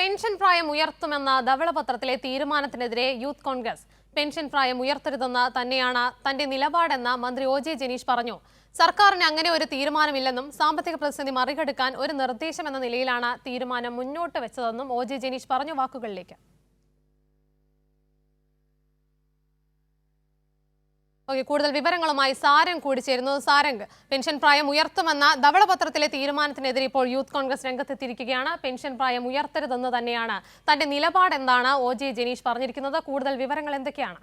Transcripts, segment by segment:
Pension പ്രായം ഉയർത്തുമെന്ന ധവളപത്രത്തിലെ തീരുമാനത്തിനെതിരെ youth Congress pension പ്രായം ഉയർത്തരുതെന്ന് തന്നെയാണ് തന്റെ നിലപാടെന്ന് മന്ത്രി ഒ.ജെ. ജനീഷ് പറഞ്ഞു. സർക്കാരിന് അങ്ങനെ ഒരു തീരുമാനമില്ലെന്നും സാമ്പത്തിക പ്രതിസന്ധി മറികടക്കാൻ ഒരു നിർദ്ദേശം എന്ന നിലയിലാണ് തീരുമാനം മുന്നോട്ട് വെച്ചതെന്നും ഒ.ജെ. ജനീഷ് പറഞ്ഞു. വാക്കുകളിലേക്ക്. കൂടുതൽ വിവരങ്ങളുമായി സാരംഗ് കൂടി ചേരുന്നു. സാരംഗ്, പെൻഷൻ പ്രായം ഉയർത്തുമെന്ന ധവളപത്രത്തിലെ തീരുമാനത്തിനെതിരെ ഇപ്പോൾ യൂത്ത് കോൺഗ്രസ് രംഗത്തെത്തിയിരിക്കുകയാണ്. പെൻഷൻ പ്രായം ഉയർത്തരുതെന്ന് തന്നെയാണ് തന്റെ നിലപാടെന്താണ് ഒ.ജെ. ജനീഷ് പറഞ്ഞിരിക്കുന്നത്. കൂടുതൽ വിവരങ്ങൾ എന്തൊക്കെയാണ്?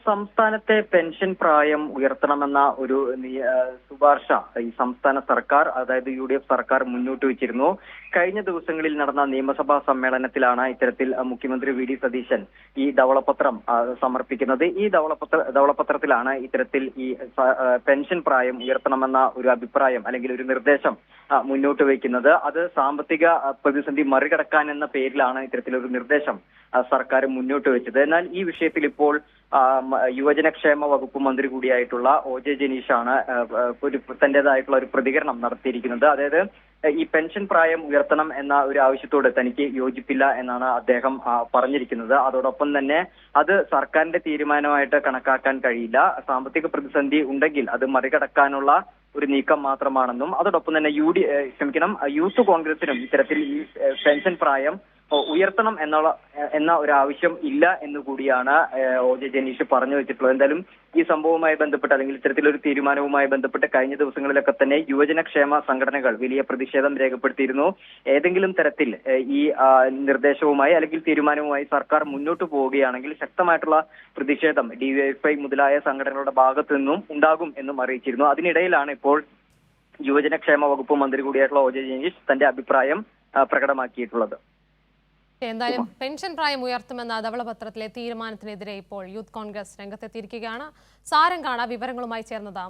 സംസ്ഥാനത്തെ പെൻഷൻ പ്രായം ഉയർത്തണമെന്ന ഒരു ശുപാർശ ഈ സംസ്ഥാന സർക്കാർ, അതായത് UDF സർക്കാർ മുന്നോട്ട് വെച്ചിരുന്നു. കഴിഞ്ഞ ദിവസങ്ങളിൽ നടന്ന നിയമസഭാ സമ്മേളനത്തിലാണ് ഇത്തരത്തിൽ മുഖ്യമന്ത്രി വി.ഡി. സതീശൻ ഈ ധവളപത്രം സമർപ്പിക്കുന്നത്. ഈ ധവളപത്രത്തിലാണ് ഇത്തരത്തിൽ ഈ പെൻഷൻ പ്രായം ഉയർത്തണമെന്ന ഒരു അഭിപ്രായം അല്ലെങ്കിൽ ഒരു നിർദ്ദേശം മുന്നോട്ട് വയ്ക്കുന്നത്. അത് സാമ്പത്തിക പ്രതിസന്ധി മറികടക്കാൻ എന്ന പേരിലാണ് ഇത്തരത്തിലൊരു നിർദ്ദേശം സർക്കാർ മുന്നോട്ട് വെച്ചത്. എന്നാൽ ഈ വിഷയത്തിൽ ഇപ്പോൾ യുവജനക്ഷേമ വകുപ്പ് മന്ത്രി കൂടിയായിട്ടുള്ള ഒ.ജെ. ജനീഷാണ് തന്റേതായിട്ടുള്ള ഒരു പ്രതികരണം നടത്തിയിരിക്കുന്നത്. അതായത് ഈ പെൻഷൻ പ്രായം ഉയർത്തണം എന്ന ഒരു ആവശ്യത്തോട് തനിക്ക് യോജിപ്പില്ല എന്നാണ് അദ്ദേഹം പറഞ്ഞിരിക്കുന്നത്. അതോടൊപ്പം തന്നെ അത് സർക്കാരിന്റെ തീരുമാനമായിട്ട് കണക്കാക്കാൻ കഴിയില്ല. സാമ്പത്തിക പ്രതിസന്ധി ഉണ്ടെങ്കിൽ അത് മറികടക്കാനുള്ള ഒരു നീക്കം മാത്രമാണെന്നും അതോടൊപ്പം തന്നെ യൂത്ത് കോൺഗ്രസിനും ഇത്തരത്തിൽ ഈ പെൻഷൻ പ്രായം ഉയർത്തണം എന്ന ഒരു ആവശ്യം ഇല്ല എന്നുകൂടിയാണ് ഒ.ജെ. ജനീഷ് പറഞ്ഞു വെച്ചിട്ടുള്ളത്. എന്തായാലും ഈ സംഭവവുമായി ബന്ധപ്പെട്ട് അല്ലെങ്കിൽ ഇത്തരത്തിലൊരു തീരുമാനവുമായി ബന്ധപ്പെട്ട് കഴിഞ്ഞ ദിവസങ്ങളിലൊക്കെ തന്നെ യുവജനക്ഷേമ സംഘടനകൾ വലിയ പ്രതിഷേധം രേഖപ്പെടുത്തിയിരുന്നു. ഏതെങ്കിലും തരത്തിൽ ഈ നിർദ്ദേശവുമായി അല്ലെങ്കിൽ തീരുമാനവുമായി സർക്കാർ മുന്നോട്ട് പോവുകയാണെങ്കിൽ ശക്തമായിട്ടുള്ള പ്രതിഷേധം DYFI മുതലായ സംഘടനകളുടെ ഭാഗത്തു നിന്നും ഉണ്ടാകും എന്നും അറിയിച്ചിരുന്നു. അതിനിടയിലാണ് ഇപ്പോൾ യുവജനക്ഷേമ വകുപ്പ് മന്ത്രി കൂടിയായിട്ടുള്ള ഒ.ജെ. ജനീഷ് തന്റെ അഭിപ്രായം പ്രകടമാക്കിയിട്ടുള്ളത്. എന്തായാലും പെൻഷൻ പ്രായം ഉയർത്തുമെന്ന ധവളപത്രത്തിലെ തീരുമാനത്തിനെതിരെ ഇപ്പോൾ യൂത്ത് കോൺഗ്രസ് രംഗത്തെത്തിയിരിക്കുകയാണ്. സാരംഗാണ് വിവരങ്ങളുമായി ചേർന്നത്.